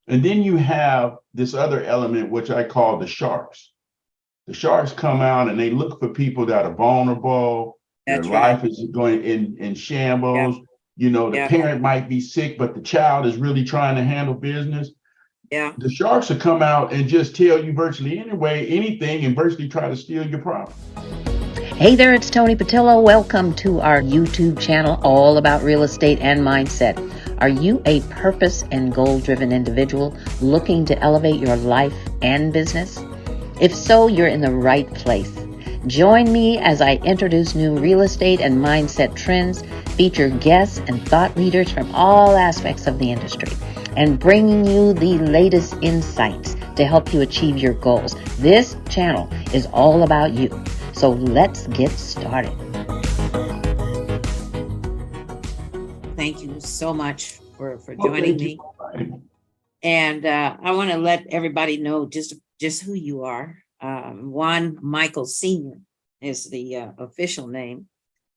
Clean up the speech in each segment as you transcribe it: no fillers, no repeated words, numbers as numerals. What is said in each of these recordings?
And then you have this other element, which I call the sharks. The sharks come out and they look for people that are vulnerable. Their That's right. life is going in Yeah. shambles. You know, the Yeah. parent might be sick, but the child is really trying to handle business. Yeah. The sharks will come out and just tell you virtually anything and virtually try to steal your property. Hey there, it's Toni Patillo. Welcome to our YouTube channel, all about real estate and mindset. Are you a purpose and goal-driven individual looking to elevate your life and business? If so, you're in the right place. Join me as I introduce new real estate and mindset trends, feature guests and thought leaders from all aspects of the industry, and bringing you the latest insights to help you achieve your goals. This channel is all about you. So let's get started. Thank you so much for joining me. And I want to let everybody know just who you are. Juan Michael Sr. is the official name.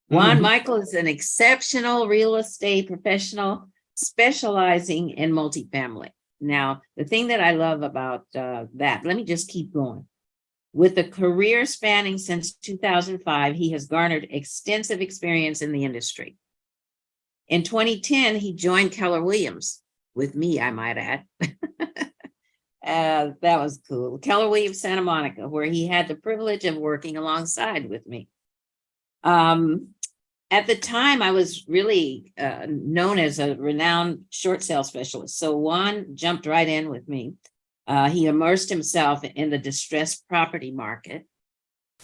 Juan Michael is an exceptional real estate professional specializing in multifamily. Now, the thing that I love about that, let me just keep going. With a career spanning since 2005, he has garnered extensive experience in the industry. In 2010, he joined Keller Williams, with me, I might add. That was cool. Keller Williams, Santa Monica, where he had the privilege of working alongside with me. At the time, I was really known as a renowned short sale specialist. So Juan jumped right in with me. He immersed himself in the distressed property market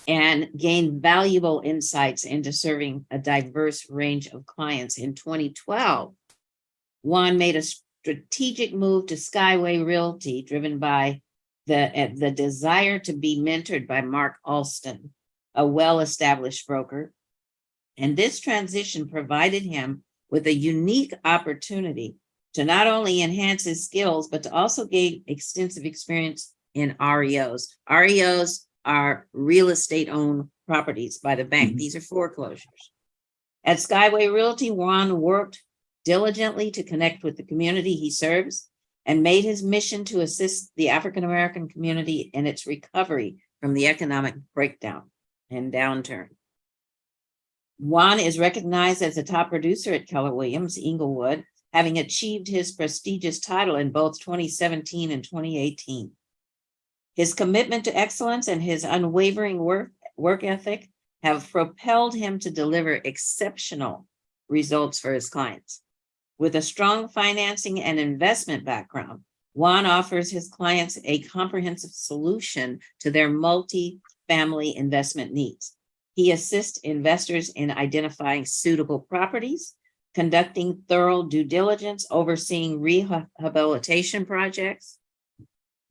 and gained valuable insights into serving a diverse range of clients. In 2012, Juan made a strategic move to Skyway Realty, driven by the desire to be mentored by Mark Alston, a well-established broker. And this transition provided him with a unique opportunity to not only enhance his skills, but to also gain extensive experience in REOs. REOs are real estate owned properties by the bank. These are foreclosures. At Skyway Realty, Juan worked diligently to connect with the community he serves and made his mission to assist the African-American community in its recovery from the economic breakdown and downturn. Juan is recognized as a top producer at Keller Williams, Inglewood, having achieved his prestigious title in both 2017 and 2018. His commitment to excellence and his unwavering work ethic have propelled him to deliver exceptional results for his clients. With a strong financing and investment background, Juan offers his clients a comprehensive solution to their multi-family investment needs. He assists investors in identifying suitable properties, conducting thorough due diligence, overseeing rehabilitation projects,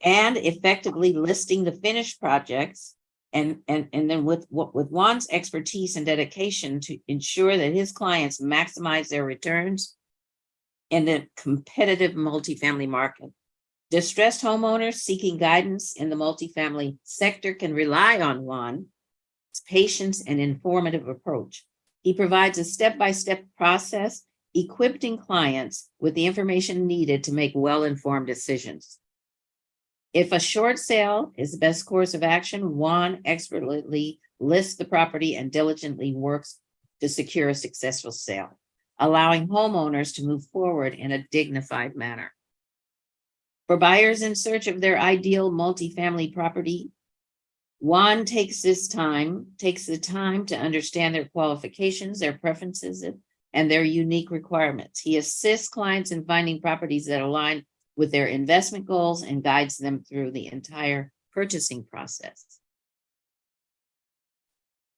and effectively listing the finished projects. And then with Juan's expertise and dedication to ensure that his clients maximize their returns in the competitive multifamily market. Distressed homeowners seeking guidance in the multifamily sector can rely on Juan's patience and informative approach. He provides a step-by-step process, equipping clients with the information needed to make well-informed decisions. If a short sale is the best course of action, Juan expertly lists the property and diligently works to secure a successful sale, allowing homeowners to move forward in a dignified manner. For buyers in search of their ideal multifamily property, Juan takes the time to understand their qualifications, their preferences, and their unique requirements. He assists clients in finding properties that align with their investment goals and guides them through the entire purchasing process.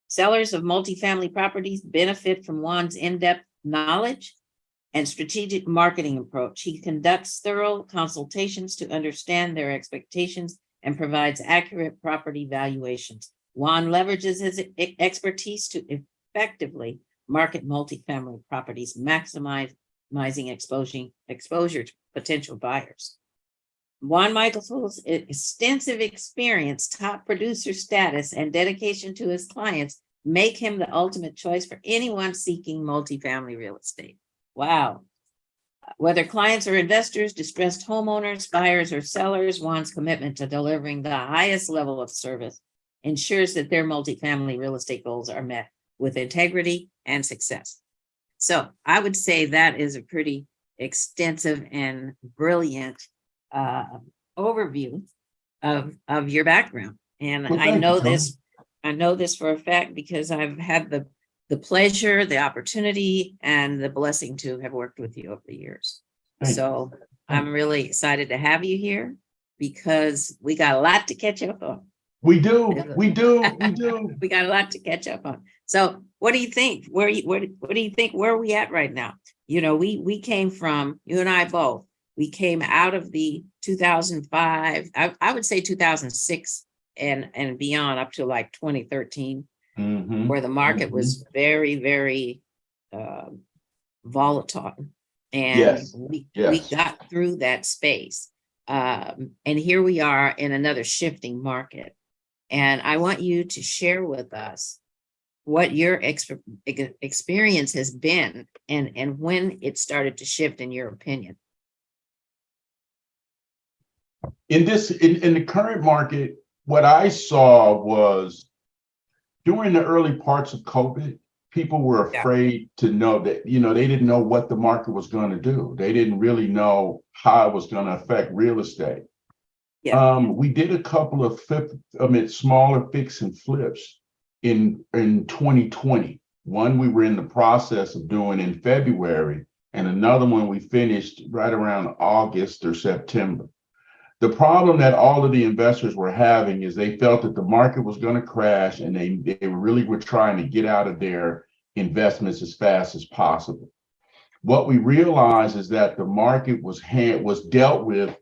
Sellers of multifamily properties benefit from Juan's in-depth knowledge and strategic marketing approach. He conducts thorough consultations to understand their expectations and provides accurate property valuations. Juan leverages his expertise to effectively market multifamily properties, maximizing exposure to potential buyers. Juan Michael's extensive experience, top producer status, and dedication to his clients make him the ultimate choice for anyone seeking multifamily real estate. Wow. Whether clients or investors, distressed homeowners, buyers, or sellers, Juan's commitment to delivering the highest level of service ensures that their multifamily real estate goals are met with integrity and success. So I would say that is a pretty extensive and brilliant overview of your background. And Well, I thank you, know Toni. I know this for a fact because I've had the pleasure, the opportunity, and the blessing to have worked with you over the years. Thank you. So Thank I'm really excited to have you here because we got a lot to catch up on. We do. We do. We got a lot to catch up on. So what do you think? What do you think? Where are we at right now? You know, we came from, you and I both, we came out of the 2005, I would say 2006 and beyond up to like 2013, where the market was very, very volatile. And Yes. we Yes. got through that space. And here we are in another shifting market. And I want you to share with us what your experience has been and when it started to shift, in your opinion. In the current market, what I saw was during the early parts of COVID, people were afraid to know that, they didn't know what the market was going to do. They didn't really know how it was going to affect real estate. We did a couple of smaller fix and flips in 2020. One we were in the process of doing in February, and another one we finished right around August or September. The problem that all of the investors were having is they felt that the market was going to crash, and they really were trying to get out of their investments as fast as possible. What we realized is that the market was dealt with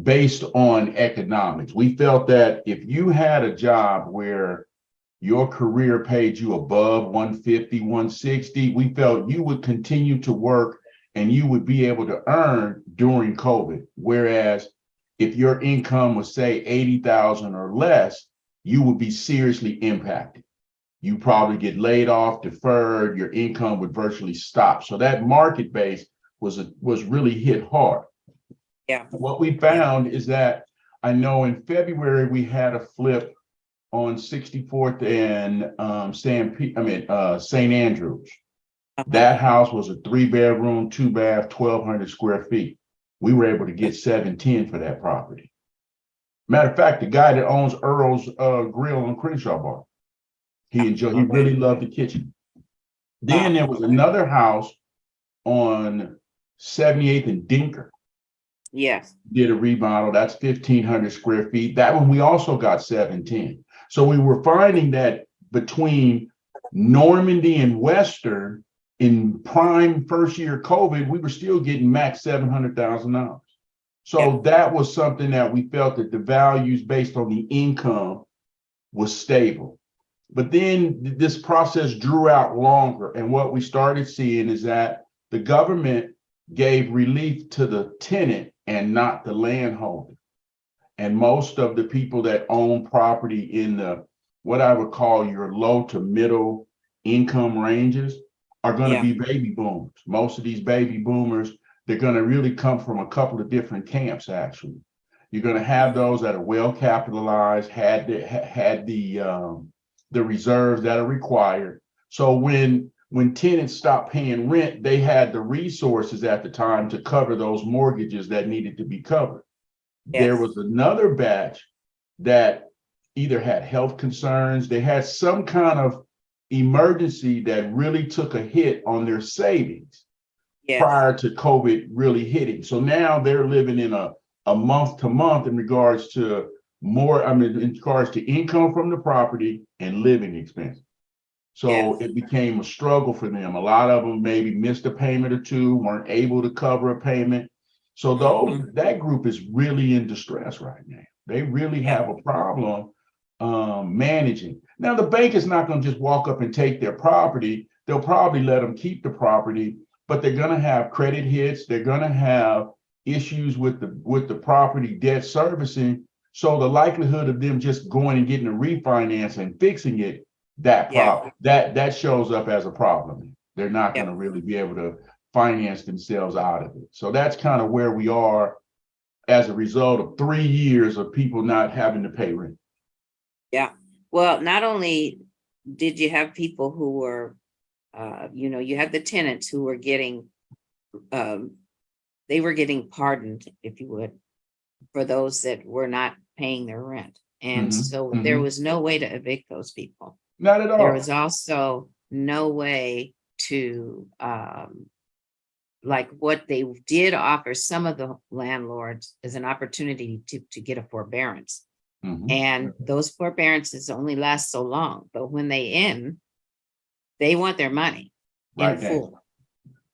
based on economics. We felt that if you had a job where your career paid you above 150, 160, we felt you would continue to work and you would be able to earn during COVID. Whereas if your income was, say, 80,000 or less, you would be seriously impacted. You probably get laid off, deferred, your income would virtually stop. So that market base was really hit hard. Yeah. What we found is that I know in February we had a flip on 64th and St. Andrews. That house was a 3-bedroom, 2-bath, 1,200 square feet. We were able to get 710 for that property. Matter of fact, the guy that owns Earl's Grill on Crenshaw Bar, he really loved the kitchen. Then there was another house on 78th and Dinker. Yes. Did a remodel. That's 1,500 square feet. That one we also got 710. So we were finding that between Normandy and Western, in prime first year COVID, we were still getting max $700,000. So that was something that we felt that the values based on the income was stable. But then this process drew out longer. And what we started seeing is that the government gave relief to the tenant and not the landholder. And most of the people that own property in the, what I would call your low to middle income ranges, are going to be baby boomers. Most of these baby boomers, they're going to really come from a couple of different camps, actually. You're going to have those that are well capitalized, had the reserves that are required. So when tenants stopped paying rent, they had the resources at the time to cover those mortgages that needed to be covered. There was another batch that either had health concerns, they had some kind of emergency that really took a hit on their savings prior to COVID really hitting. So now they're living in a month to month in regards to in regards to income from the property and living expenses. So it became a struggle for them. A lot of them maybe missed a payment or two, weren't able to cover a payment. So that group is really in distress right now. They really have a problem managing. Now, the bank is not going to just walk up and take their property. They'll probably let them keep the property, but they're going to have credit hits. They're going to have issues with the property debt servicing. So the likelihood of them just going and getting a refinance and fixing it, that shows up as a problem. They're not going to really be able finance themselves out of it. So that's kind of where we are as a result of 3 years of people not having to pay rent. Yeah. Well, not only did you have people who were, you had the tenants who were getting, they were getting pardoned, if you would, for those that were not paying their rent. And Mhm, so mhm. there was no way to evict those people. Not at all. There was also no way to, like what they did offer some of the landlords as an opportunity to get a forbearance. Mhm. And those forbearances only last so long, but when they end, they want their money in Right now. full.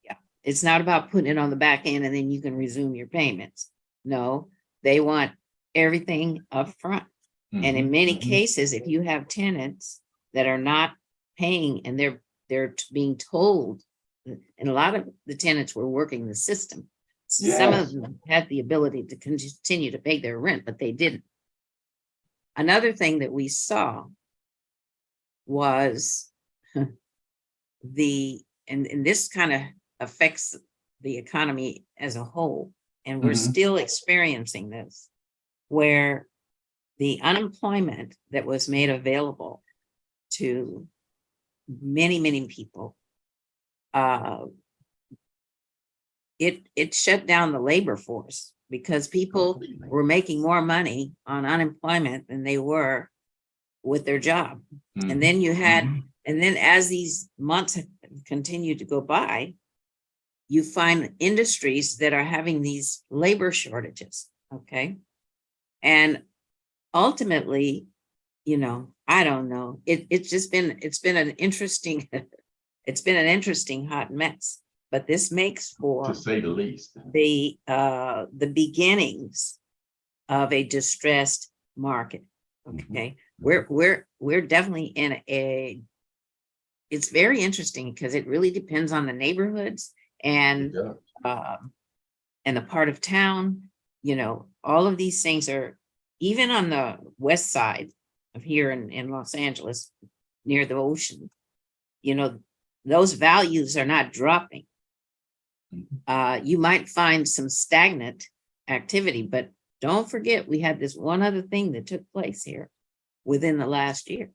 Yeah, it's not about putting it on the back end and then you can resume your payments. No, they want everything up front. And in Mhm, many mhm. cases, if you have tenants that are not paying and they're being told, and a lot of the tenants were working the system. Some of Yes. them had the ability to continue to pay their rent, but they didn't. Another thing that we saw was and this kind of affects the economy as a whole, and we're Mhm. still experiencing this, where the unemployment that was made available to many, many people, it shut down the labor force because people Completely. were making more money on unemployment than they were with their job. And then you had, Mhm. and then as these months have continued to go by, you find industries that are having these labor shortages. Okay. And ultimately, I don't know. It's been an interesting, it's been an interesting hot mess. But this makes for To say the least. the beginnings of a distressed market. Okay. We're definitely in it's very interesting because it really depends on the neighborhoods and Yeah. the part of town. All of these things are, even on the west side of here in Los Angeles, near the ocean, those values are not dropping. You might find some stagnant activity, but don't forget, we had this one other thing that took place here within the last year,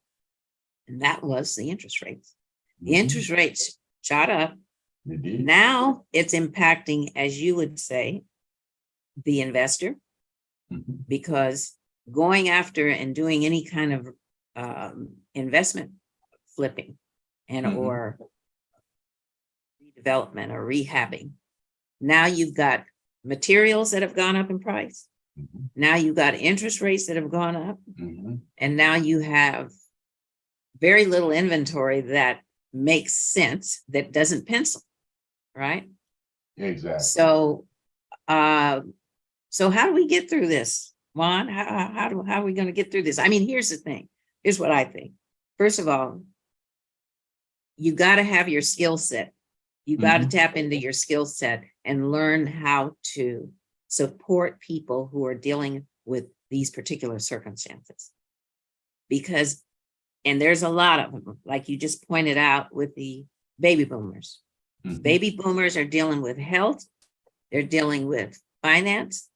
and that was the interest rates. The Mhm. interest rates shot up. It did. Now it's impacting, as you would say, the investor, Mhm. because going after and doing any kind of investment flipping and Mhm. or redevelopment or rehabbing, now you've got materials that have gone up in price. Mhm. Now you've got interest rates that have gone up. Mhm. And now you have very little inventory that makes sense, that doesn't pencil, right? Exactly. So how do we get through this, Juan? How are we going to get through this? I mean, here's the thing. Here's what I think. First of all, you got to have your skill set. You got to Mhm. tap into your skill set and learn how to support people who are dealing with these particular circumstances. Because, and there's a lot of them, like you just pointed out with the baby boomers. Mhm. Baby boomers are dealing with health, they're dealing with finance,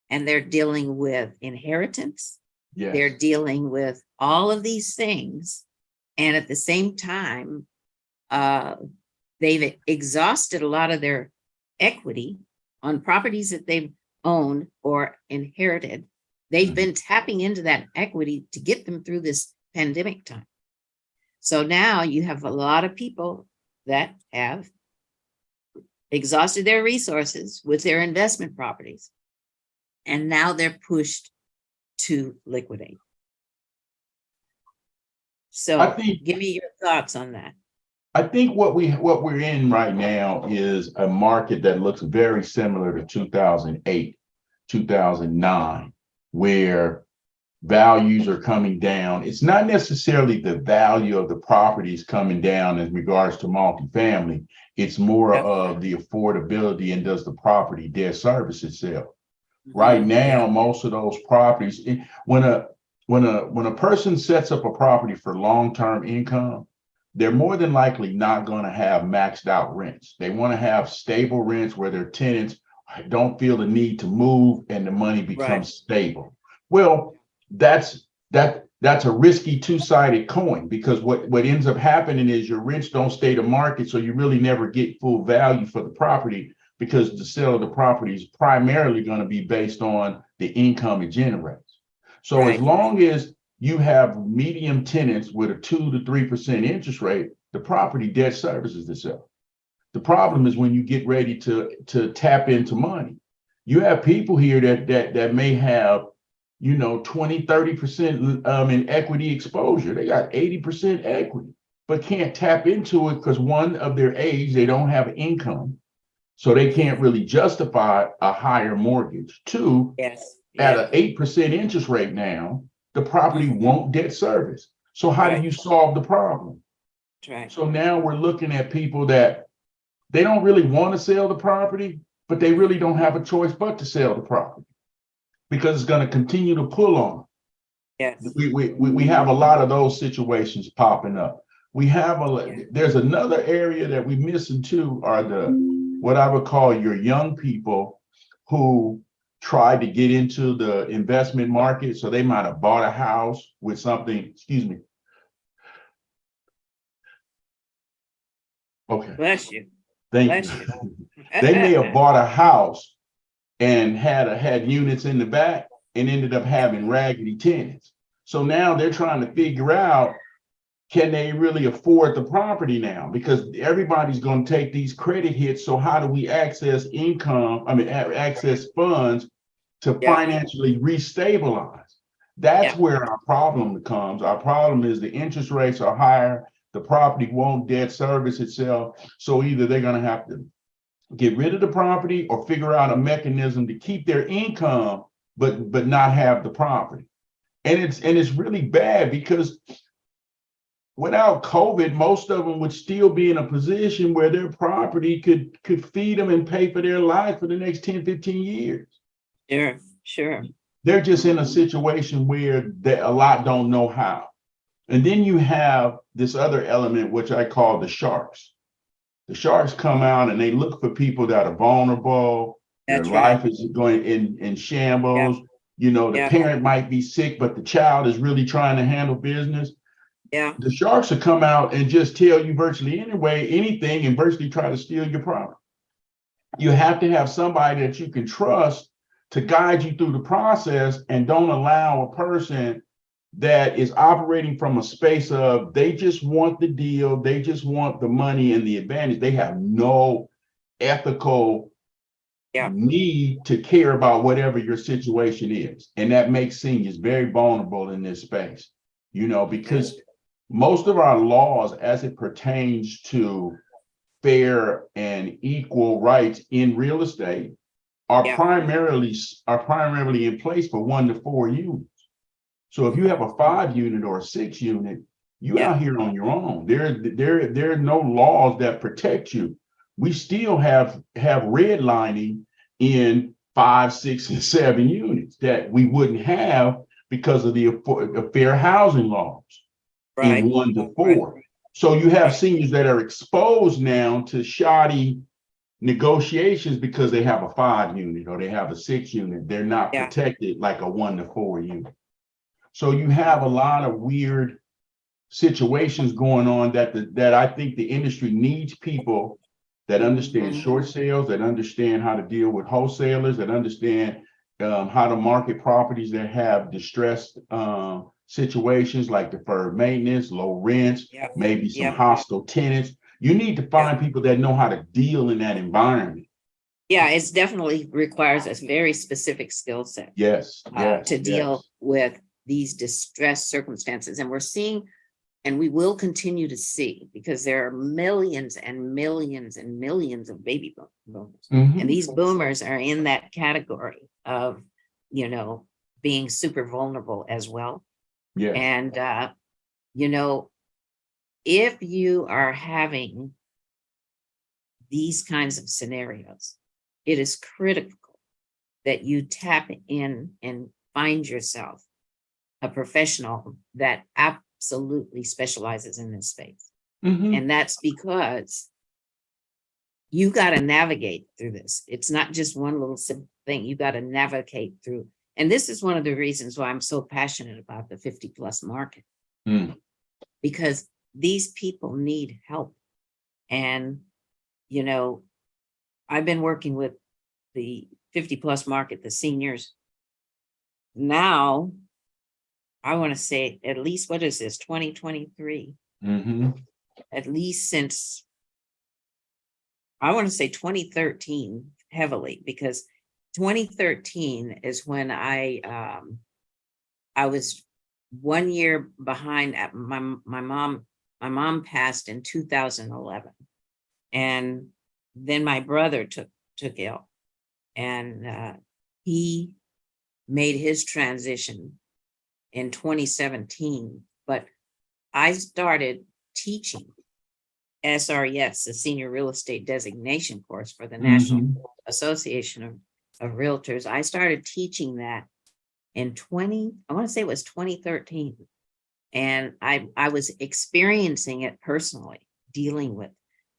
and they're dealing with inheritance. Yes. They're dealing with all of these things. And at the same time, they've exhausted a lot of their equity on properties that they've owned or inherited. They've Mhm. been tapping into that equity to get them through this pandemic time. So now you have a lot of people that have exhausted their resources with their investment properties, and now they're pushed to liquidate. So I think give me your thoughts on that. I think what we're in right now is a market that looks very similar to 2008, 2009, where values are coming down. It's not necessarily the value of the properties coming down in regards to multifamily. It's more Yep. of the affordability and does the property debt service itself. Right Mhm. now, Yeah. most of those properties, when a person sets up a property for long-term income, they're more than likely not going to have maxed out rents. They want to have stable rents where their tenants don't feel the need to move and the money becomes stable. Well, that's a risky two-sided coin, because what ends up happening is your rents don't stay to market, so you really never get full value for the property, because the sale of the property is primarily going to be based on the income it generates. So as long as you have medium tenants with a 2 to 3% interest rate, the property debt services itself. The problem is when you get ready to tap into money. You have people here that may have, 20, 30% in equity exposure. They got 80% equity, but can't tap into it because one, of their age, they don't have income. So they can't really justify a higher mortgage. Two, at an 8% interest rate now, the property won't debt service. So how do you solve the problem? So now we're looking at people that they don't really want to sell the property, but they really don't have a choice but to sell the property because it's going to continue to pull on them. We have a lot of those situations popping up. There's another area that we missing too, are what I would call your young people who try to get into the investment market. So they might have bought a house with something, excuse me. Okay. Bless you. Thank you. They may have bought a house and had units in the back and ended up having raggedy tenants. So now they're trying to figure out, can they really afford the property now? Because everybody's going to take these credit hits. So how do we access access funds to financially restabilize? That's where our problem comes. Our problem is the interest rates are higher. The property won't debt service itself. So either they're going to have to get rid of the property or figure out a mechanism to keep their income, but not have the property. And it's really bad because without COVID, most of them would still be in a position where their property could feed them and pay for their life for the next 10, 15 years. Sure. They're just in a situation where a lot don't know how. And then you have this other element, which I call the sharks. The sharks come out and they look for people that are vulnerable. Their life is going in shambles. The parent might be sick, but the child is really trying to handle business. The sharks will come out and just tell you virtually anything and virtually try to steal your property. You have to have somebody that you can trust to guide you through the process, and don't allow a person that is operating from a space of they just want the deal, they just want the money and the advantage. They have no ethical need to care about whatever your situation is. And that makes seniors very vulnerable in this space, because most of our laws as it pertains to fair and equal rights in real estate are primarily in place for 1 to 4 units. So if you have a 5 unit or a 6 unit, you out here on your own. There are no laws that protect you. We still have redlining in 5, 6, and 7 units that we wouldn't have because of the fair housing laws in 1 to 4. So you have seniors that are exposed now to shoddy negotiations because they have a 5 unit or they have a 6 unit. They're not protected like a 1 to 4 unit. So you have a lot of weird situations going on that I think the industry needs people that understand short sales, that understand how to deal with wholesalers, that understand how to market properties that have distressed situations like deferred maintenance, low rents, maybe some hostile tenants. You need to find people that know how to deal in that environment. It definitely requires a very specific skill set. To deal with these distressed circumstances. And we're seeing, and we will continue to see, because there are millions and millions and millions of baby boomers. And these boomers are in that category of, being super vulnerable as well. And, if you are having these kinds of scenarios, it is critical that you tap in and find yourself a professional that absolutely specializes in this space. Mhm. And that's because you got to navigate through this. It's not just one little simple thing. You got to navigate through. And this is one of the reasons why I'm so passionate about the 50 plus market, Mm. because these people need help. And, you know, I've been working with the 50 plus market, the seniors. Now, I want to say at least, what is this, 2023? Mhm. At least since, I want to say 2013 heavily, because 2013 is when I was 1 year behind. My mom passed in 2011, and then my brother took ill, and he made his transition in 2017. But I started teaching SRES, the Senior Real Estate Designation course for the National Mhm. Association of Realtors. I started teaching that in I want to say it was 2013. And I was experiencing it personally, dealing with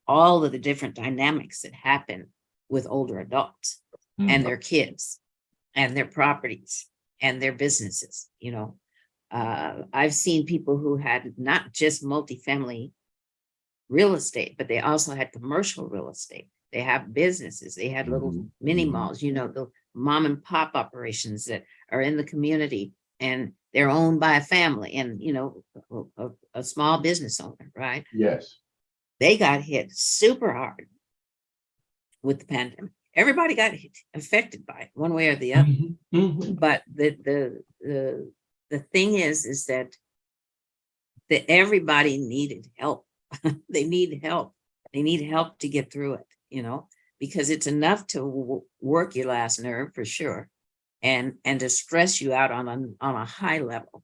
all of the different dynamics that happen with older adults and Mm. their kids and their properties and their businesses. I've seen people who had not just multifamily real estate, but they also had commercial real estate. They have businesses. They had little Mhm. mini Mhm. malls, the mom and pop operations that are in the community, and they're owned by a family and, a small business owner, right? Yes. They got hit super hard with the pandemic. Everybody got affected by it one way or the other. Mhm. Mhm. But the thing is that everybody needed help. They need help. They need help to get through it, because it's enough to work your last nerve for sure, and to stress you out on a high level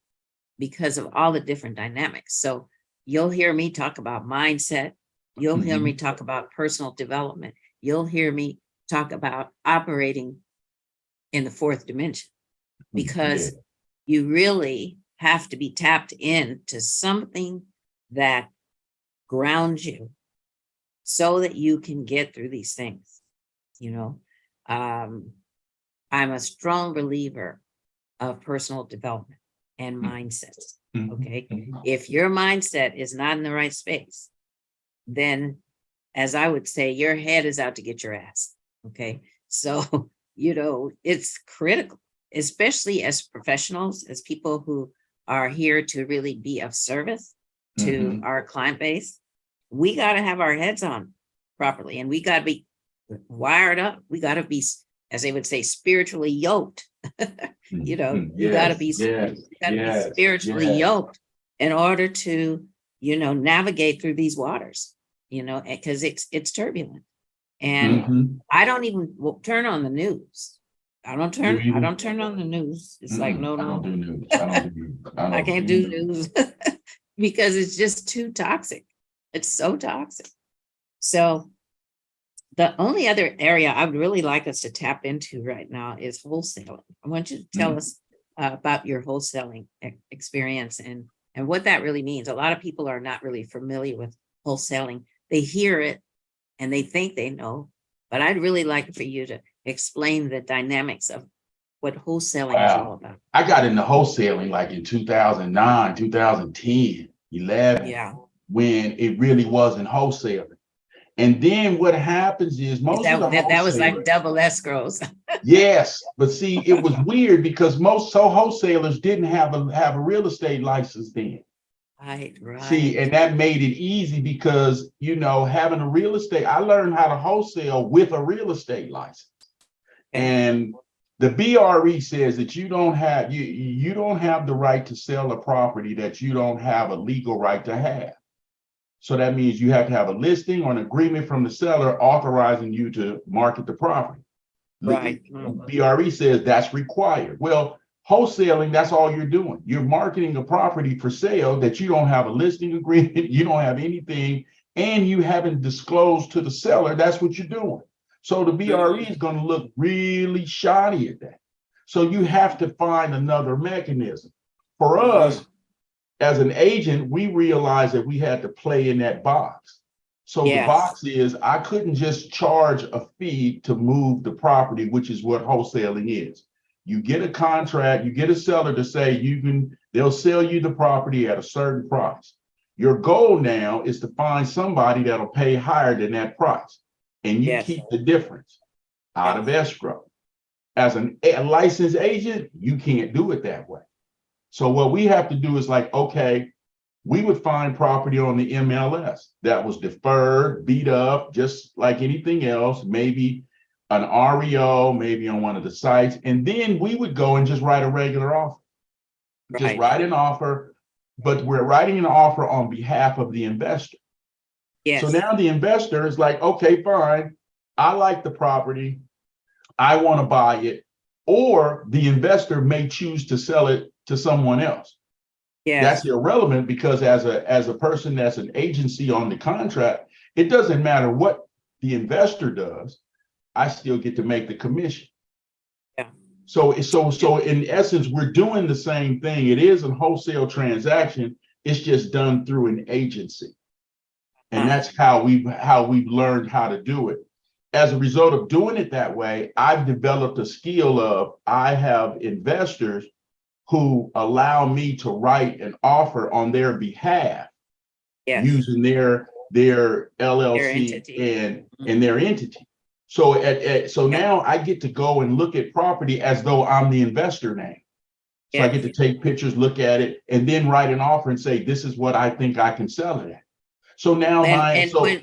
because of all the different dynamics. So you'll hear me talk about mindset. You'll hear me talk about personal development. You'll hear me talk about operating in the fourth dimension, because Yeah. you really have to be tapped into something that grounds you so that you can get through these things. I'm a strong believer of personal development and mindsets. Mhm. Okay. Mhm. If your mindset is not in the right space, then, as I would say, your head is out to get your ass. Okay. So, it's critical, especially as professionals, as people who are here to really be of service to Mhm. our client base. We got to have our heads on properly, and we got to be wired up. We got to be, as they would say, spiritually yoked. Mhm. You got to Yes. be, Yes. Yes. spiritually Yes. yoked in order to, navigate through these waters, because it's turbulent. And Mhm. I don't even turn on the news. You I either? don't turn on the news. It's like, no, I don't no, do news. I don't do news. I I don't can't do do news. news because it's just too toxic. It's so toxic. So the only other area I would really like us to tap into right now is wholesaling. I want you to tell Mm. us about your wholesaling experience and what that really means. A lot of people are not really familiar with wholesaling. They hear it and they think they know, but I'd really like for you to explain the dynamics of what wholesaling is all Wow. about. I got into wholesaling like in 2009, 2010, 11, Yeah. when it really wasn't wholesaling. And then what happens is most of the That was like wholesalers, double escrows. yes, but see, it was weird because most wholesalers didn't have a real estate license then. Right, See, right. and that made it easy because having a real estate, I learned how to wholesale with a real estate license. Okay. And the BRE says that you don't have the right to sell a property that you don't have a legal right to have. So that means you have to have a listing or an agreement from the seller authorizing you to market the property. Right. BRE says that's required. Well, wholesaling, that's all you're doing. You're marketing a property for sale that you don't have a listing agreement, you don't have anything, and you haven't disclosed to the seller. That's what you're doing. So the BRE is going to look really shoddy at that. So you have to find another mechanism. For us, as an agent, we realized that we had to play in that box. So the Yes. box is, I couldn't just charge a fee to move the property, which is what wholesaling is. You get a contract, you get a seller to say they'll sell you the property at a certain price. Your goal now is to find somebody that'll pay higher than that price, and you Yes. keep the difference out of escrow. As a licensed agent, you can't do it that way. So what we have to do is like, okay, we would find property on the MLS that was deferred, beat up, just like anything else, maybe an REO, maybe on one of the sites. And then we would go and just write a regular offer. Right. Just write an offer, but we're writing an offer on behalf of the investor. Yes. So now the investor is like, okay, fine. I like the property. I want to buy it. Or the investor may choose to sell it to someone else. Yes. That's irrelevant, because as a person that's an agency on the contract, it doesn't matter what the investor does. I still get to make the commission. Yeah. So in essence, we're doing the same thing. It is a wholesale transaction. It's just done through an agency. And that's how we've learned how to do it. As a result of doing it that way, I've developed a skill of, I have investors who allow me to write an offer on their behalf, Yes. using their LLC and their entity. So now I get to go and look at property as though I'm the investor now. So I get to take pictures, look at it, and then write an offer and say, this is what I think I can sell it at. So now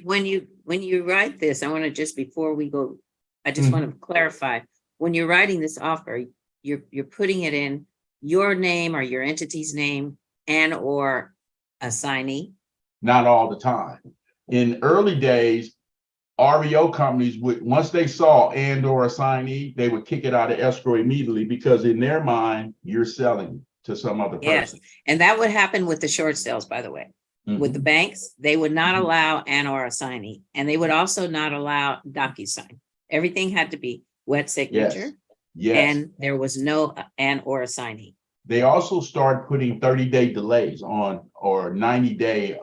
when you write this, I want to just, before we go, I just want to clarify, when you're writing this offer, you're putting it in your name or your entity's name and or assignee. Not all the time. In early days, REO companies would, once they saw and or assignee, they would kick it out of escrow immediately, because in their mind, you're selling to some other person. Yes, and that would happen with the short sales, by the way. With the banks, they would not allow an or assignee, and they would also not allow DocuSign. Everything had to be wet signature. Yes. And there was no an or assignee. They also started putting 30-day delays on, or 90-day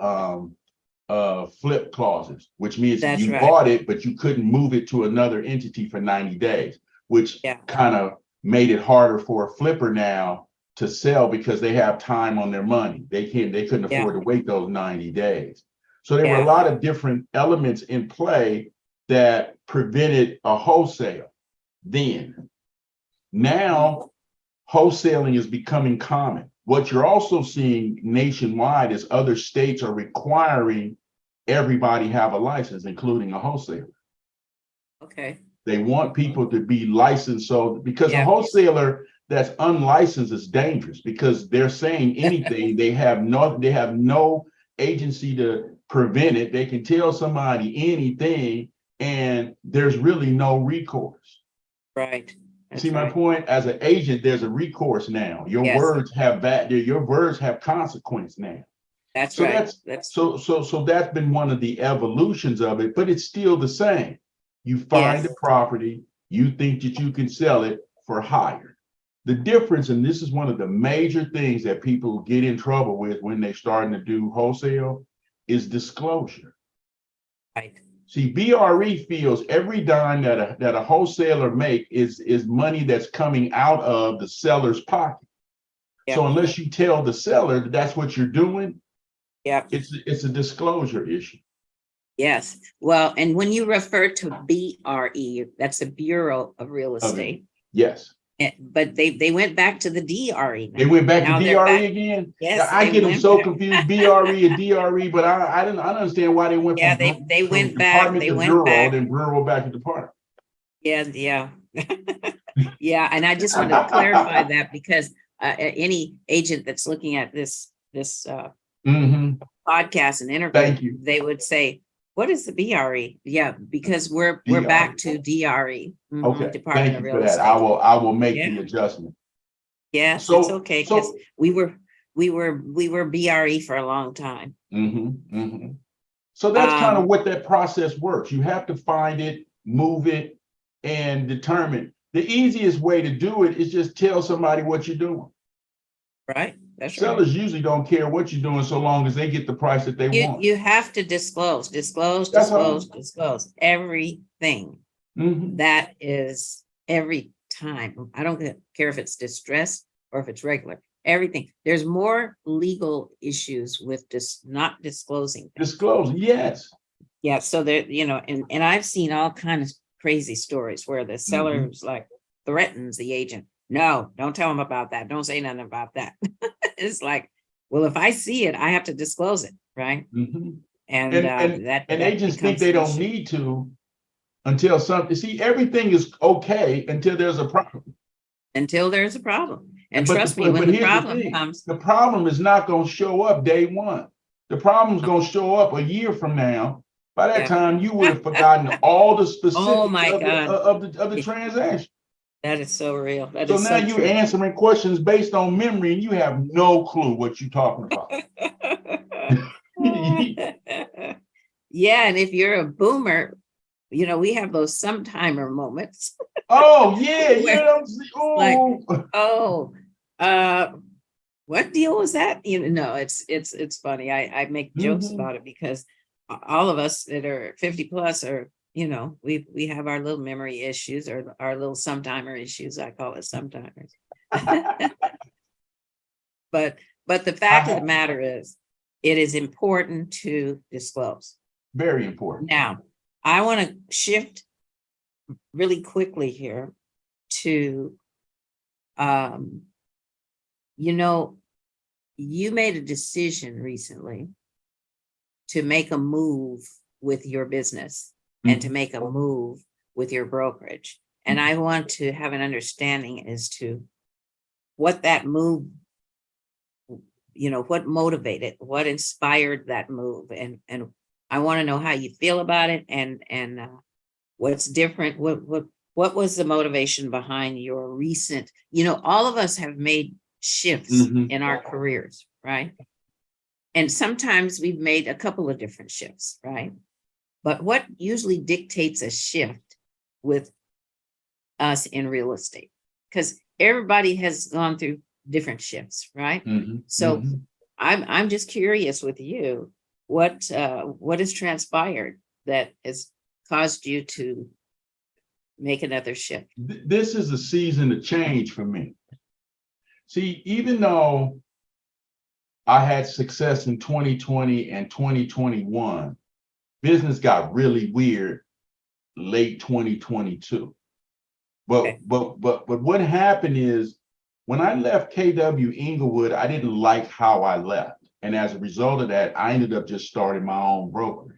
flip clauses, which means you bought it, but you couldn't move it to another entity for 90 days, which kind of made it harder for a flipper now to sell, because they have time on their money. They couldn't afford to wait those 90 days. So there were a lot of different elements in play that prevented a wholesale then. Now, wholesaling is becoming common. What you're also seeing nationwide is other states are requiring everybody have a license, including a wholesaler. Okay. They want people to be licensed, so because a wholesaler that's unlicensed is dangerous, because they're saying anything. They have no agency to prevent it. They can tell somebody anything, and there's really no recourse. Right. See my point? As an agent, there's a recourse now. Your words have consequence now. That's so right. So that's been one of the evolutions of it, but it's still the same. You find a property, you think that you can sell it for higher. The difference, and this is one of the major things that people get in trouble with when they're starting to do wholesale, is disclosure. Right. See, BRE feels every dime that a wholesaler make is money that's coming out of the seller's pocket. So unless you tell the seller that that's what you're doing, it's a disclosure issue. Yes. Well, and when you refer to BRE, that's a Bureau of Real Estate. Yes. But they went back to the DRE. They went back to DRE again? Yes. I get them so confused, BRE and DRE, but I don't understand why they went from they went back. They went Bureau, back. then Bureau back to department. Yeah. And I just wanted to clarify that, because any agent that's looking at this podcast and interview, they would say, what is the BRE? Yeah, because we're back to DRE. Okay, Department thank you of Real for that. Estate. I will make the adjustment. Yes, it's okay, because we were BRE for a long time. So that's kind of what that process works. You have to find it, move it, and determine. The easiest way to do it is just tell somebody what you're doing. Right. That's right. Sellers usually don't care what you're doing so long as they get the price that they want. You have to disclose everything. Mhm. That is every time. I don't care if it's distress or if it's regular. Everything. There's more legal issues with not disclosing things. Disclosing, yes. Yeah, so there, and I've seen all kinds of crazy stories where the seller's like threatens the agent. No, don't tell them about that. Don't say nothing about that. It's like, well, if I see it, I have to disclose it, right? Mhm. And that agents think becomes they an don't issue. need to until something. See, everything is okay until there's a problem. Until there's a problem. And But trust me, when the here's problem thing. comes, The problem is not going to show up day one. The problem's going to show up a year from now. By that Yeah. time, you would have forgotten all the Oh specifics my God. of the transaction. That is so real. That So is now so you're true. answering questions based on memory, and you have no clue what you're talking about. Yeah, and if you're a boomer, we have those sometimer moments. Oh yeah, Where like, oh. What deal was that? No, it's funny. I make jokes about it because all of us that are 50 plus are, we have our little memory issues or our little sometimer issues. I call it sometimers. But the fact of the matter is, it is important to disclose. Very important. Now, I want to shift really quickly here to, you made a decision recently to make a move with your business and to make a move with your brokerage. And I want to have an understanding as to what that move, what motivated, what inspired that move. And I want to know how you feel about it and what's different. What was the motivation behind your recent, all of us have made shifts in our careers, right? And sometimes we've made a couple of different shifts, right? But what usually dictates a shift with us in real estate? Because everybody has gone through different shifts, right? So I'm just curious with you, what has transpired that has caused you to make another shift? This is a season of change for me. See, even though I had success in 2020 and 2021, business got really weird late 2022. But what happened is when I left KW Inglewood, I didn't like how I left. And as a result of that, I ended up just starting my own brokerage.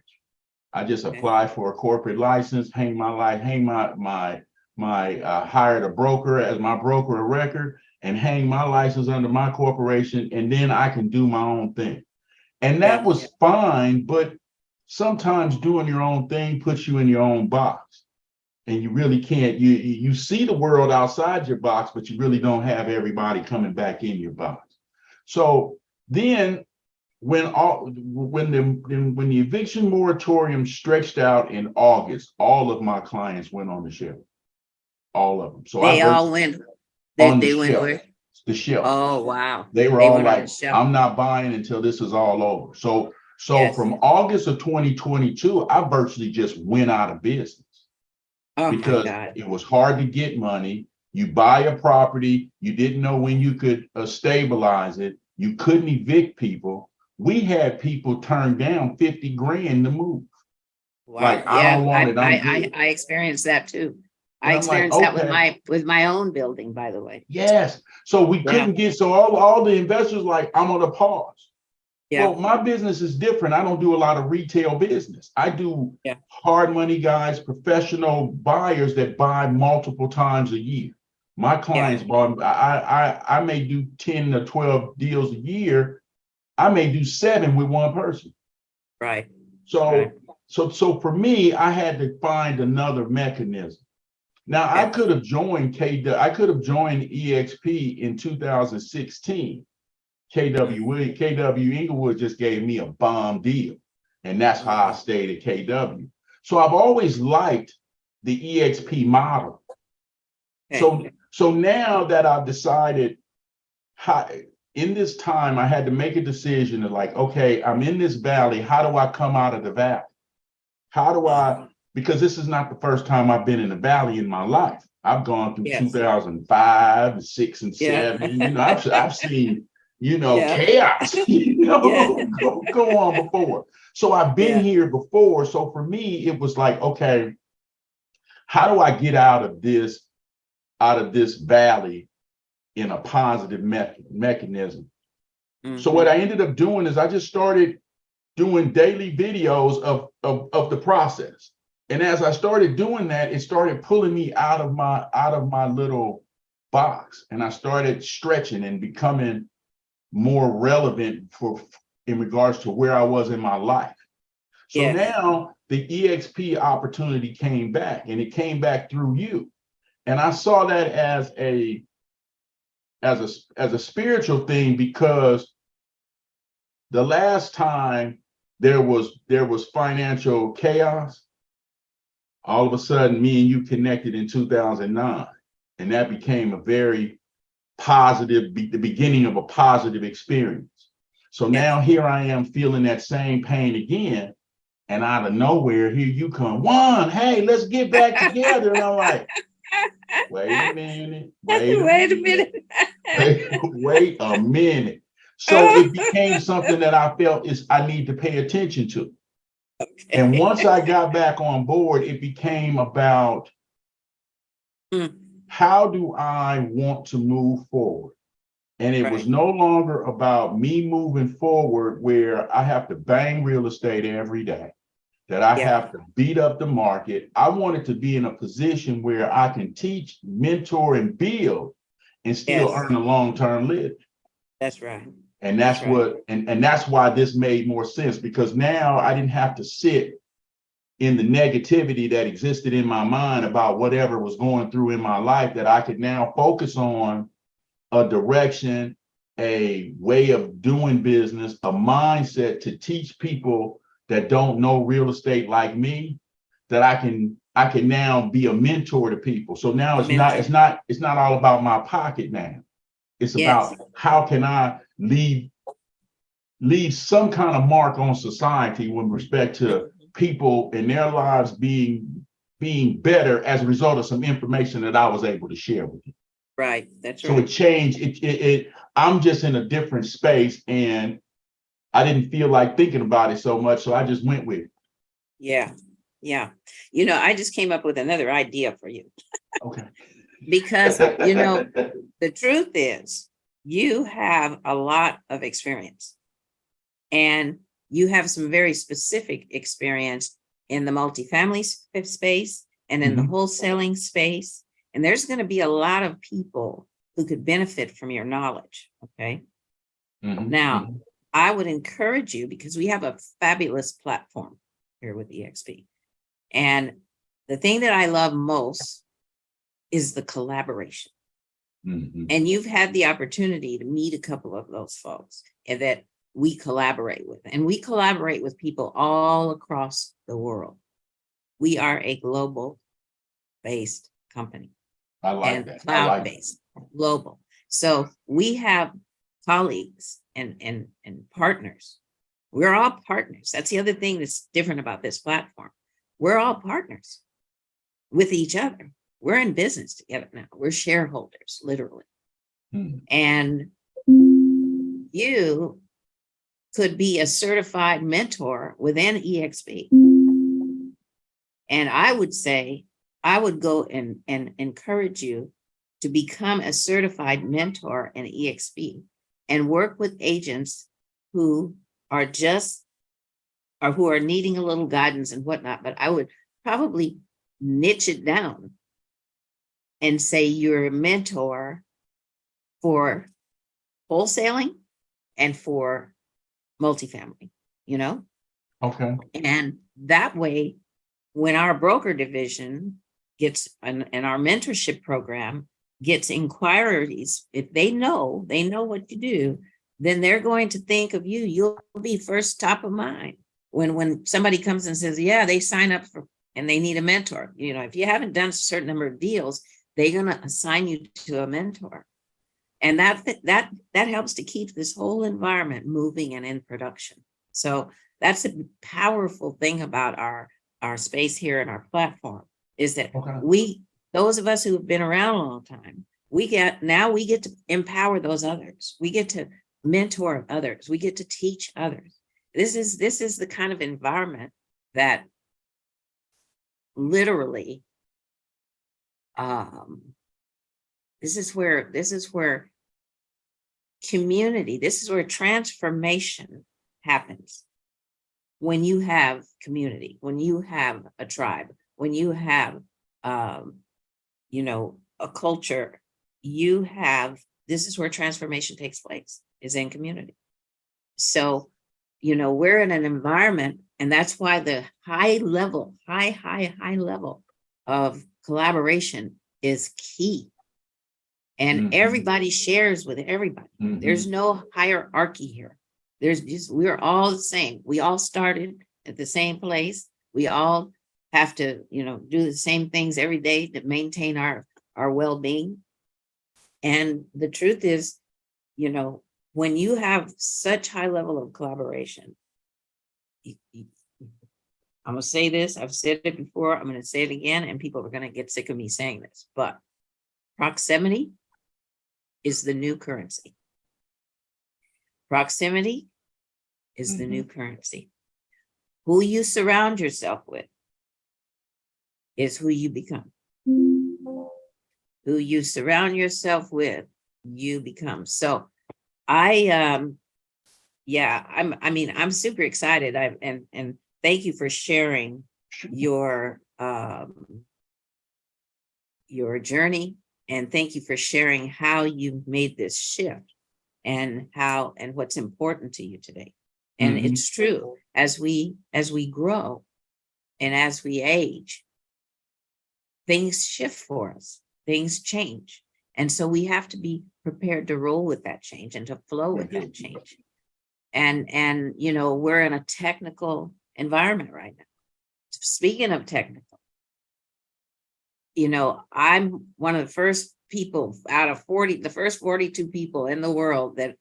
I just applied for a corporate license, hired a broker as my broker of record and hang my license under my corporation, and then I can do my own thing. And that was fine, but sometimes doing your own thing puts you in your own box. And you really can't, you see the world outside your box, but you really don't have everybody coming back in your box. So then when the eviction moratorium stretched out in August, all of my clients went on the shelf. All of them. So they all went on they the went shelf. where? The shelf. Oh wow. They were all like, the I'm not buying until this is all over. So from August of 2022, I virtually just went out of business. Because it was hard to get money. You buy a property, you didn't know when you could stabilize it. You couldn't evict people. We had people turn down 50 grand to move. Wow. Like, I don't want it. I experienced that too. And I experienced that with my own building, by the way. Yes. So we couldn't get, so all the investors like, I'm on a pause. Yeah. Well, my business is different. I don't do a lot of retail business. I do hard money guys, professional buyers that buy multiple times a year. My clients bought, I may do 10 to 12 deals a year. I may do 7 with one person. Right. So for me, I had to find another mechanism. Now I could have joined EXP in 2016. KW Inglewood just gave me a bomb deal. And that's how I stayed at KW. So I've always liked the EXP model. So now that I've decided in this time, I had to make a decision of like, okay, I'm in this valley. How do I come out of the valley? How do I, because this is not the first time I've been in the valley in my life. I've gone through 2005, 6, and 7. You know, I've seen, you know, chaos, you know, go on before. So I've been here before. So for me, it was like, okay, how do I get out of this valley in a positive mechanism? So what I ended up doing is I just started doing daily videos of the process. And as I started doing that, it started pulling me out of my little box, and I started stretching and becoming more relevant in regards to where I was in my life. So now the EXP opportunity came back, and it came back through you. And I saw that as a spiritual thing, because the last time there was financial chaos, all of a sudden me and you connected in 2009, and that became a very positive, the beginning of a positive experience. So now here I am feeling that same pain again, and out of nowhere, here you come, Juan, hey, let's get back together. And I'm like, wait a minute. So it became something that I felt I need to pay attention to. And once I got back on board, it became about how do I want to move forward? And it was no longer about me moving forward where I have to bang real estate every day, that I have to beat up the market. I wanted to be in a position where I can teach, mentor, and build and still earn a long-term living. That's right. And that's that's why this made more sense, because now I didn't have to sit in the negativity that existed in my mind about whatever was going through in my life, that I could now focus on a direction, a way of doing business, a mindset to teach people that don't know real estate like me, that I can now be a mentor to people. So now it's not all about my pocket now. It's about how can I leave some kind of mark on society with respect to people and their lives being better as a result of some information that I was able to share with you. Right. That's so it changed. I'm just in a different space, and I didn't feel like thinking about it so much, so I just went with it. Yeah. You know, I just came up with another idea for you. Okay. Because, you know, the truth is you have a lot of experience, and you have some very specific experience in the multifamily space and in the wholesaling space. And there's going to be a lot of people who could benefit from your knowledge. Okay. Now, I would encourage you, because we have a fabulous platform here with EXP. And the thing that I love most is the collaboration. And you've had the opportunity to meet a couple of those folks and that we collaborate with. And we collaborate with people all across the world. We are a global-based company. I like that. Cloud-based, global. So we have colleagues and partners. We're all partners. That's the other thing that's different about this platform. We're all partners with each other. We're in business together now. We're shareholders, literally. And you could be a certified mentor within EXP. And I would say, I would go and encourage you to become a certified mentor in EXP and work with agents who are who are needing a little guidance and whatnot. But I would probably niche it down and say you're a mentor for wholesaling and for multifamily, you know? Okay. And that way, when our broker division gets, and our mentorship program gets inquiries, if they know what you do, then they're going to think of you. You'll be first top of mind. When somebody comes and says, yeah, they sign up for, and they need a mentor, you know, if you haven't done a certain number of deals, they're going to assign you to a mentor. And that helps to keep this whole environment moving and in production. So that's a powerful thing about our space here and our platform, is that Okay. those of us who have been around a long time, we get to empower those others. We get to mentor others. We get to teach others. This is the kind of environment that literally, this is where community, this is where transformation happens. When you have community, when you have a tribe, when you have, a culture, this is where transformation takes place, is in community. So, we're in an environment, and that's why the high level of collaboration is key. And everybody shares with everybody. There's no hierarchy here. We're all the same. We all started at the same place. We all have to, do the same things every day to maintain our well-being. And the truth is, when you have such high level of collaboration, I'm going to say this, I've said it before, I'm going to say it again, and people are going to get sick of me saying this, but proximity is the new currency. Proximity is the new currency. Who you surround yourself with is who you become. Who you surround yourself with, you become. So I'm super excited. And thank you for sharing your journey, and thank you for sharing how you made this shift and what's important to you today. And it's true, as we grow and as we age, things shift for us, things change. And so we have to be prepared to roll with that change and to flow with that change. And we're in a technical environment right now. Speaking of technical, I'm one of the first people out of the first 42 people in the world that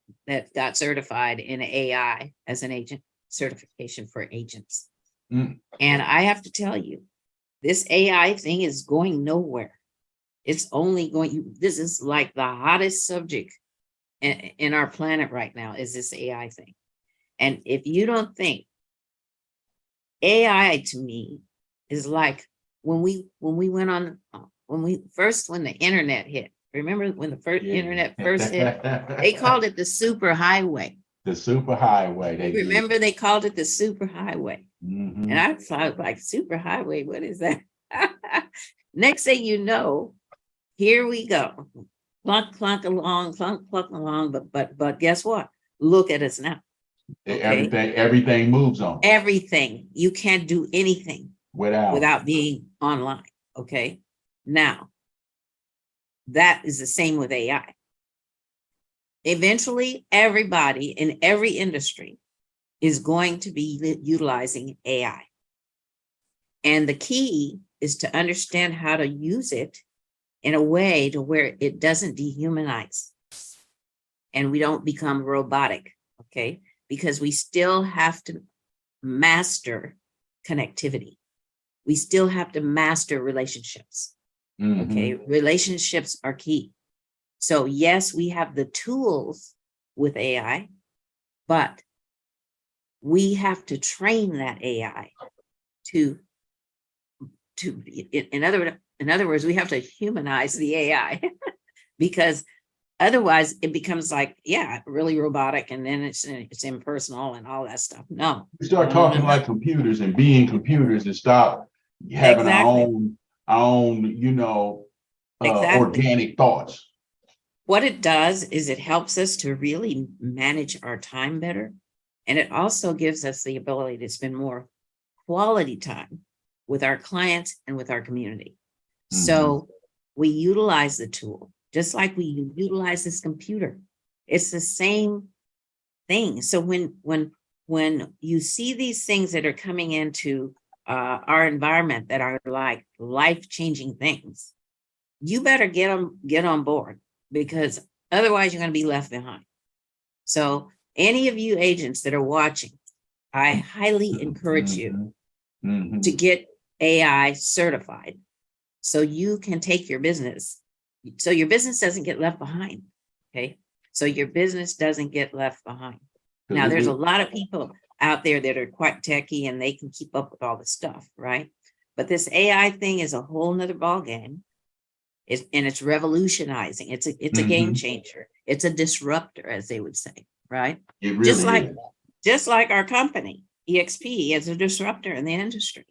got certified in AI as an agent, certification for agents. And I have to tell you, this AI thing is going nowhere. It's only this is like the hottest subject in our planet right now, is this AI thing. And if you don't think, AI to me is like when the internet hit. Remember when the first internet first hit? They called it the super highway. The super highway. They called it the super highway. And I thought, like, super highway, what is that? Next thing you know, here we go. Clunk, clunk along, but guess what? Look at us now. Okay? Everything moves on. Everything. You can't do anything without being online. Okay. Now, that is the same with AI. Eventually, everybody in every industry is going to be utilizing AI. And the key is to understand how to use it in a way to where it doesn't dehumanize and we don't become robotic, okay? Because we still have to master connectivity. We still have to master relationships, okay? Relationships are key. So yes, we have the tools with AI, but we have to train that AI to in other words, we have to humanize the AI because otherwise it becomes like, really robotic, and then it's impersonal and all that stuff. No. We start talking like computers and being computers and stop having our own, organic thoughts. What it does is it helps us to really manage our time better. And it also gives us the ability to spend more quality time with our clients and with our community. So we utilize the tool, just like we utilize this computer. It's the same thing. So when you see these things that are coming into our environment that are like life-changing things, you better get on board, because Otherwise, you're going to be left behind. So any of you agents that are watching, I highly encourage you to get AI certified so you can take your business, so your business doesn't get left behind. Okay. So your business doesn't get left behind. Now, there's a lot of people out there that are quite techie and they can keep up with all the stuff, right? But this AI thing is a whole nother ballgame. And it's revolutionizing. It's a game changer. It's a disruptor, as they would say, right? It really is. Just like our company, EXP, is a disruptor in the industry.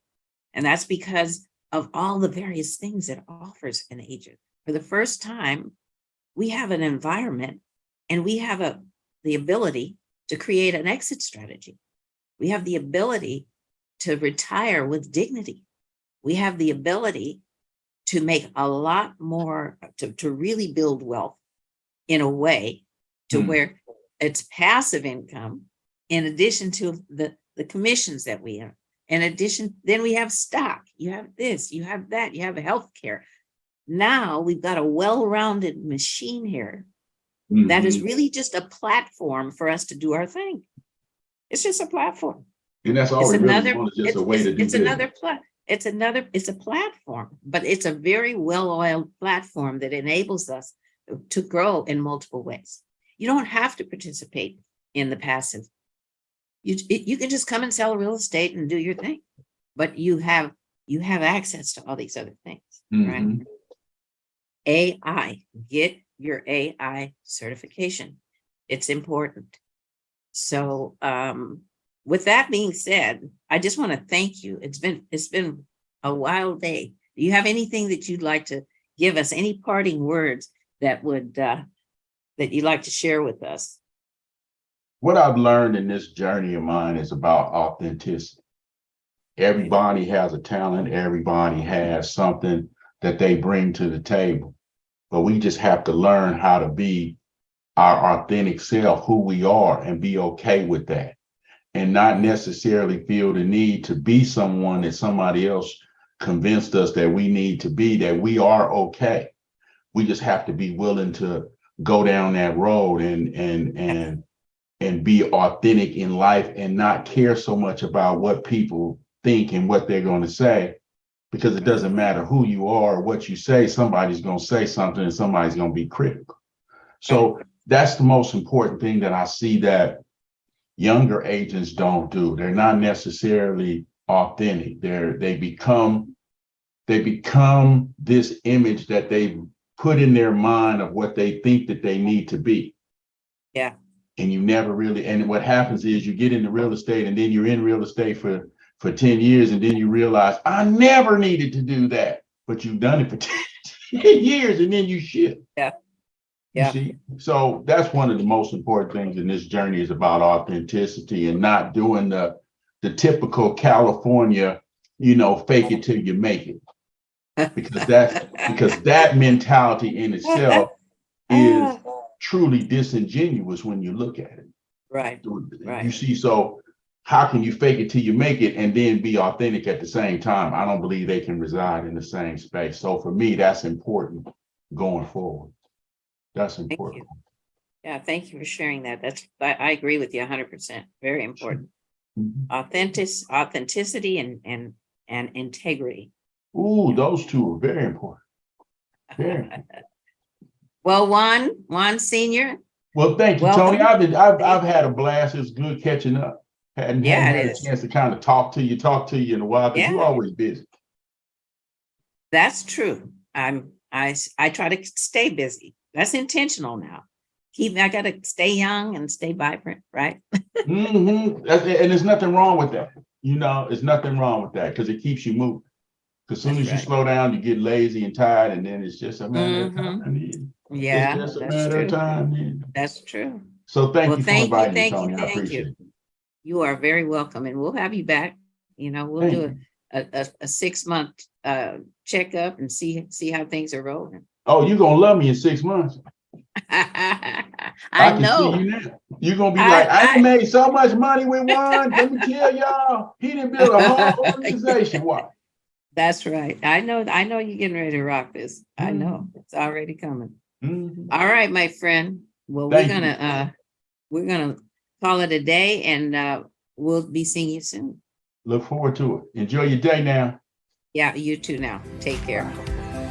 And that's because of all the various things it offers an agent. For the first time, we have an environment and we have the ability to create an exit strategy. We have the ability to retire with dignity. We have the ability to make a lot more, to really build wealth in a way to where it's passive income, in addition to the commissions that we have. In addition, then we have stock. You have this, you have that, you have healthcare. Now we've got a well-rounded machine here that is really just a platform for us to do our thing. It's just a platform. And that's all we really want, is just a way to do it's business. It's a platform, but it's a very well-oiled platform that enables us to grow in multiple ways. You don't have to participate in the passive. You can just come and sell real estate and do your thing, but you have access to all these other things, right? AI, get your AI certification. It's important. So, with that being said, I just want to thank you. It's been a wild day. Do you have anything that you'd like to give us? Any parting words that would that you'd like to share with us? What I've learned in this journey of mine is about authenticity. Everybody has a talent. Everybody has something that they bring to the table, but we just have to learn how to be our authentic self, who we are, and be okay with that, and not necessarily feel the need to be someone that somebody else convinced us that we need to be, that we are okay. We just have to be willing to go down that road and be authentic in life and not care so much about what people think and what they're going to say, because it doesn't matter who you are or what you say, somebody's going to say something and somebody's going to be critical. So that's the most important thing that I see that younger agents don't do. They're not necessarily authentic. They become this image that they put in their mind of what they think that they need to be. Yeah. And you never really, and what happens is you get into real estate and then you're in real estate for 10 years and then you realize, I never needed to do that, but you've done it for 10 years and then you shift. Yeah. You see? So that's one of the most important things in this journey, is about authenticity and not doing the typical California, fake it till you make it. Because that mentality in itself is truly disingenuous when you look at it. Right. You see, so how can you fake it till you make it and then be authentic at the same time? I don't believe they can reside in the same space. So for me, that's important going forward. That's important. Yeah, thank you for sharing that. I agree with you 100%. Very important. Authenticity and integrity. Ooh, those two are very important. Very important. Well, Juan Sr. Well, thank you, welcome. Toni. I've had a blast. It's good catching up. Hadn't had a chance to kind of talk to you in a while, because you're always busy. That's true. I try to stay busy. That's intentional now. I got to stay young and stay vibrant, right? And there's nothing wrong with that. There's nothing wrong with that, because it keeps you moving. Because as soon as you slow down, you get lazy and tired, and then it's just a matter of time. Yeah, it's just a matter of time. That's true. So thank you for inviting me, Toni. I appreciate it. You are very welcome, and we'll have you back. We'll do a 6-month checkup and see how things are rolling. Oh, you're gonna love me in 6 months. I know. See you now. You're gonna be like, I made so much money with Juan. Let me tell y'all, he didn't build a whole organization. Why? That's right. I know you're getting ready to rock this. I know it's already coming. Mhm. All right, my friend. Well, Thank you. we're gonna call it a day, and we'll be seeing you soon. Look forward to it. Enjoy your day now. Yeah, you too now. Take care.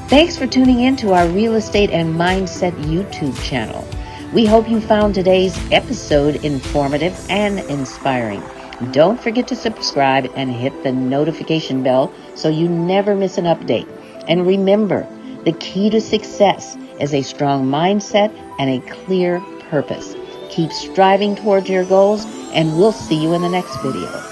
Thanks for tuning in to our Real Estate and Mindset YouTube channel. We hope you found today's episode informative and inspiring. Don't forget to subscribe and hit the notification bell so you never miss an update. And remember, the key to success is a strong mindset and a clear purpose. Keep striving towards your goals, and we'll see you in the next video.